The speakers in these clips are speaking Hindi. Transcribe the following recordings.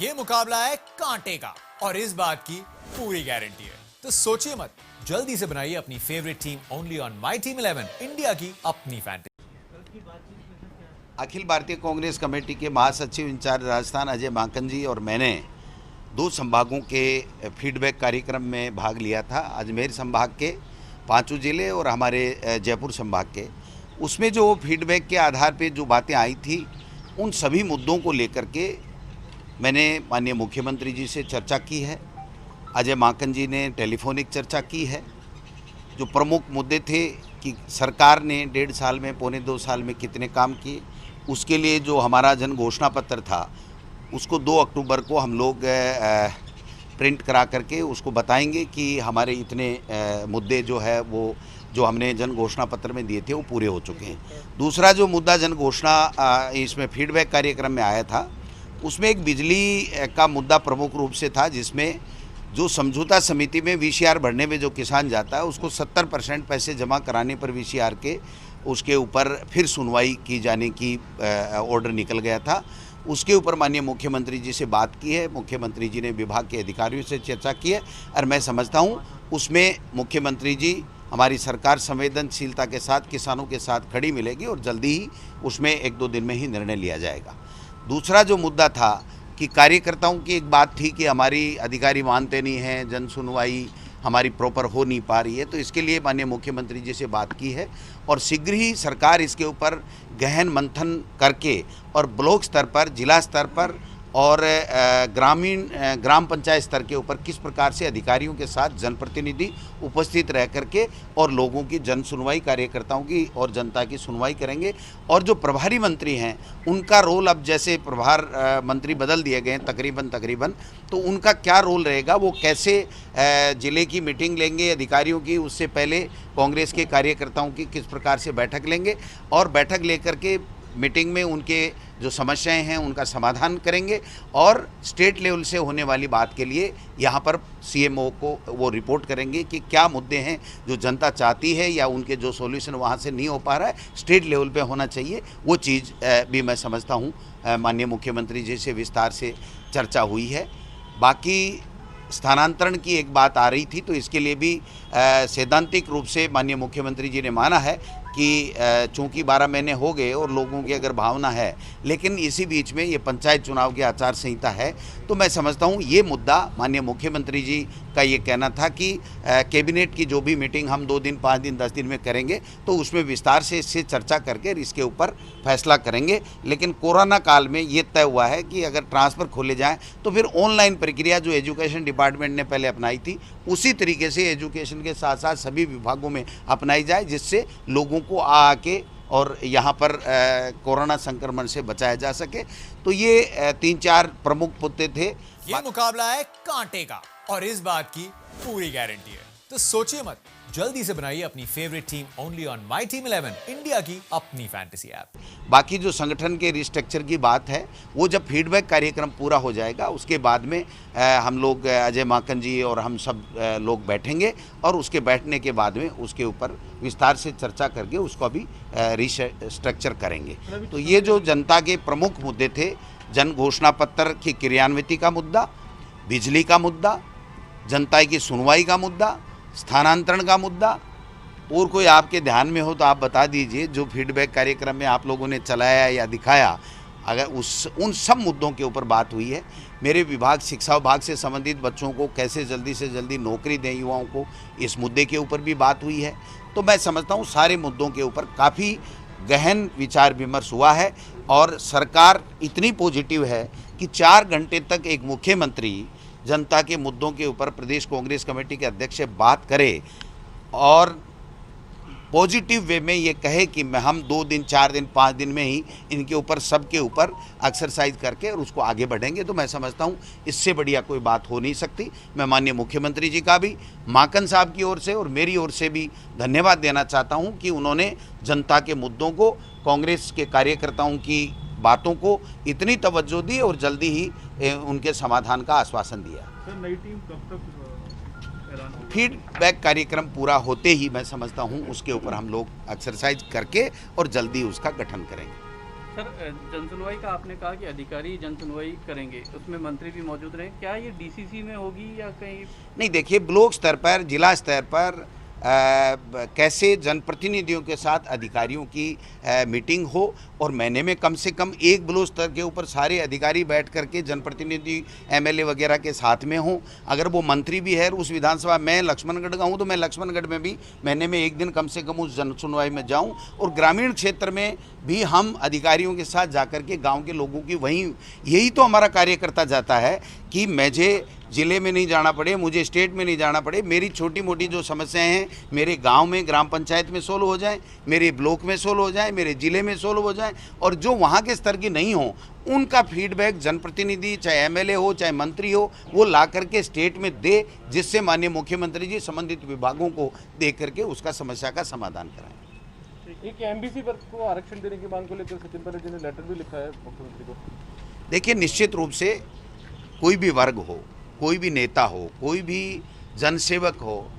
ये मुकाबला है कांटे का और इस बात की पूरी गारंटी है। तो सोचिए मत, जल्दी से बनाइए अपनी favourite team only on my team 11, India की अपनी फैंटेसी। अखिल भारतीय कांग्रेस कमेटी के महासचिव इंचार्ज राजस्थान अजय माकन जी और मैंने 2 संभागों के फीडबैक कार्यक्रम में भाग लिया था। अजमेर संभाग के 5 जिले और हमारे जयपुर संभाग के। उसमें जो फीडबैक के आधार पे जो बातें आई थी, उन सभी मुद्दों को लेकर के मैंने माननीय मुख्यमंत्री जी से चर्चा की है। अजय माकन जी ने टेलीफोनिक चर्चा की है। जो प्रमुख मुद्दे थे कि सरकार ने 1.5 साल में, पौने 2 साल में कितने काम किए, उसके लिए जो हमारा जन घोषणा पत्र था उसको 2 अक्टूबर को हम लोग प्रिंट करा करके उसको बताएंगे कि हमारे इतने मुद्दे जो है वो जो हमने जन घोषणा पत्र में दिए थे वो पूरे हो चुके हैं। दूसरा जो मुद्दा जन घोषणा इसमें फीडबैक कार्यक्रम में आया था, उसमें एक बिजली का मुद्दा प्रमुख रूप से था, जिसमें जो समझौता समिति में वीसीआर भरने में जो किसान जाता है उसको 70% पैसे जमा कराने पर वीसीआर के उसके ऊपर फिर सुनवाई की जाने की ऑर्डर निकल गया था। उसके ऊपर माननीय मुख्यमंत्री जी से बात की है। मुख्यमंत्री जी ने विभाग के अधिकारियों से चर्चा की है और मैं समझता हूँ उसमें मुख्यमंत्री जी, हमारी सरकार संवेदनशीलता के साथ किसानों के साथ खड़ी मिलेगी और जल्दी ही उसमें 1-2 दिन में ही निर्णय लिया जाएगा। दूसरा जो मुद्दा था कि कार्यकर्ताओं की एक बात थी कि हमारी अधिकारी मानते नहीं हैं, जन सुनवाई हमारी प्रॉपर हो नहीं पा रही है, तो इसके लिए माननीय मुख्यमंत्री जी से बात की है और शीघ्र ही सरकार इसके ऊपर गहन मंथन करके और ब्लॉक स्तर पर, जिला स्तर पर और ग्राम पंचायत स्तर के ऊपर किस प्रकार से अधिकारियों के साथ जनप्रतिनिधि उपस्थित रह करके और लोगों की जन सुनवाई, कार्यकर्ताओं की और जनता की सुनवाई करेंगे। और जो प्रभारी मंत्री हैं उनका रोल, अब जैसे प्रभार मंत्री बदल दिए गए हैं तकरीबन, तो उनका क्या रोल रहेगा, वो कैसे ज़िले की मीटिंग लेंगे अधिकारियों की, उससे पहले कांग्रेस के कार्यकर्ताओं की किस प्रकार से बैठक लेंगे और बैठक लेकर के मीटिंग में उनके जो समस्याएं हैं उनका समाधान करेंगे और स्टेट लेवल से होने वाली बात के लिए यहाँ पर सीएमओ को वो रिपोर्ट करेंगे कि क्या मुद्दे हैं जो जनता चाहती है या उनके जो सॉल्यूशन वहाँ से नहीं हो पा रहा है, स्टेट लेवल पे होना चाहिए। वो चीज़ भी मैं समझता हूँ माननीय मुख्यमंत्री जी से विस्तार से चर्चा हुई है। बाकी स्थानांतरण की एक बात आ रही थी, तो इसके लिए भी सैद्धांतिक रूप से माननीय मुख्यमंत्री जी ने माना है कि चूँकि 12 महीने हो गए और लोगों की अगर भावना है, लेकिन इसी बीच में ये पंचायत चुनाव की आचार संहिता है, तो मैं समझता हूँ ये मुद्दा माननीय मुख्यमंत्री जी का ये कहना था कि कैबिनेट की जो भी मीटिंग हम 2 दिन, 5 दिन, 10 दिन में करेंगे तो उसमें विस्तार से इससे चर्चा करके इसके ऊपर फैसला करेंगे। लेकिन कोरोना काल में ये तय हुआ है कि अगर ट्रांसफ़र खोले जाएँ तो फिर ऑनलाइन प्रक्रिया जो एजुकेशन डिपार्टमेंट ने पहले अपनाई थी उसी तरीके से एजुकेशन के साथ साथ सभी विभागों में अपनाई जाए, जिससे लोगों को आके और यहाँ पर कोरोना संक्रमण से बचाया जा सके। तो ये 3-4 प्रमुख मुद्दे थे। ये मुकाबला है कांटे का और इस बात की पूरी गारंटी है। तो सोचिए मत, जल्दी से बनाइए अपनी favourite team only on my team 11, India की अपनी फैंटेसी ऐप। बाकी जो संगठन के रिस्ट्रक्चर की बात है, वो जब फीडबैक कार्यक्रम पूरा हो जाएगा उसके बाद में हम लोग अजय माकन जी और हम सब लोग बैठेंगे और उसके बैठने के बाद में उसके ऊपर विस्तार से चर्चा करके उसको भी रिस्ट्रक्चर करेंगे। तो ये जो जनता के प्रमुख मुद्दे थे, जन घोषणा पत्र की क्रियान्विति का मुद्दा, बिजली का मुद्दा, जनता की सुनवाई का मुद्दा, स्थानांतरण का मुद्दा, और कोई आपके ध्यान में हो तो आप बता दीजिए जो फीडबैक कार्यक्रम में आप लोगों ने चलाया या दिखाया, अगर उन सब मुद्दों के ऊपर बात हुई है। मेरे विभाग, शिक्षा विभाग से संबंधित बच्चों को कैसे जल्दी से जल्दी नौकरी दें युवाओं को, इस मुद्दे के ऊपर भी बात हुई है। तो मैं समझता हूँ सारे मुद्दों के ऊपर काफ़ी गहन विचार विमर्श हुआ है और सरकार इतनी पॉजिटिव है कि 4 घंटे तक एक मुख्यमंत्री जनता के मुद्दों के ऊपर प्रदेश कांग्रेस कमेटी के अध्यक्ष से बात करे और पॉजिटिव वे में ये कहे कि हम 2 दिन, 4 दिन, 5 दिन में ही इनके ऊपर, सबके ऊपर एक्सरसाइज करके और उसको आगे बढ़ेंगे। तो मैं समझता हूँ इससे बढ़िया कोई बात हो नहीं सकती। मैं माननीय मुख्यमंत्री जी का भी, माकन साहब की ओर से और मेरी ओर से भी धन्यवाद देना चाहता हूँ कि उन्होंने जनता के मुद्दों को, कांग्रेस के कार्यकर्ताओं की बातों को इतनी तवज्जो दी और जल्दी ही उनके समाधान का आश्वासन दिया। सर, नई टीम कब तक ऐलान होगा? फीडबैक कार्यक्रम पूरा होते ही मैं समझता हूं उसके ऊपर हम लोग एक्सरसाइज करके और जल्दी उसका गठन करेंगे। सर, जनसुनवाई का आपने कहा कि अधिकारी जनसुनवाई करेंगे, उसमें मंत्री भी मौजूद रहे, क्या ये डीसीसी में होगी या कहीं? नहीं, देखिए, ब्लॉक स्तर पर, जिला स्तर पर कैसे जनप्रतिनिधियों के साथ अधिकारियों की मीटिंग हो और महीने में कम से कम एक ब्लॉक स्तर के ऊपर सारे अधिकारी बैठ करके जनप्रतिनिधि एमएलए वगैरह के साथ में हों। अगर वो मंत्री भी है उस विधानसभा, मैं लक्ष्मणगढ़ का हूँ तो मैं लक्ष्मणगढ़ में भी महीने में एक दिन कम से कम उस जन सुनवाई में जाऊँ, और ग्रामीण क्षेत्र में भी हम अधिकारियों के साथ जाकर के गाँव के लोगों की वहीं, यही तो हमारा कार्यकर्ता जाता है कि मुझे ज़िले में नहीं जाना पड़े, मुझे स्टेट में नहीं जाना पड़े, मेरी छोटी मोटी जो समस्याएं हैं मेरे गांव में ग्राम पंचायत में सोल्व हो जाएं, मेरे ब्लॉक में सोल्व हो जाएं, मेरे ज़िले में सोल्व हो जाएं, और जो वहां के स्तर की नहीं हो उनका फीडबैक जनप्रतिनिधि, चाहे एमएलए हो चाहे मंत्री हो, वो ला करके स्टेट में दे, जिससे माननीय मुख्यमंत्री जी संबंधित विभागों को दे करके उसका समस्या का समाधान कराएं। एक एमबीसी वर्ग को आरक्षण देने की मांग को लेकर सचिन पायलट जी ने लेटर भी लिखा है मुख्यमंत्री को। देखिए, निश्चित रूप से कोई भी वर्ग हो, कोई भी नेता हो, कोई भी जनसेवक हो,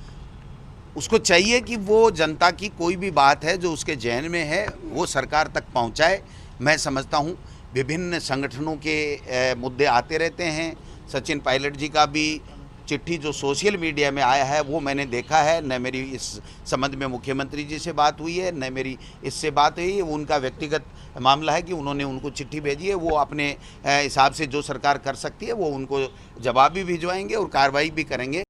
उसको चाहिए कि वो जनता की कोई भी बात है जो उसके जहन में है वो सरकार तक पहुंचाए। मैं समझता हूं विभिन्न संगठनों के मुद्दे आते रहते हैं। सचिन पायलट जी का भी चिट्ठी जो सोशल मीडिया में आया है वो मैंने देखा है, न मेरी इस संबंध में मुख्यमंत्री जी से बात हुई है, न मेरी इससे बात हुई है। वो उनका व्यक्तिगत मामला है कि उन्होंने उनको चिट्ठी भेजी है, वो अपने हिसाब से जो सरकार कर सकती है वो उनको जवाब भी भिजवाएंगे और कार्रवाई भी करेंगे।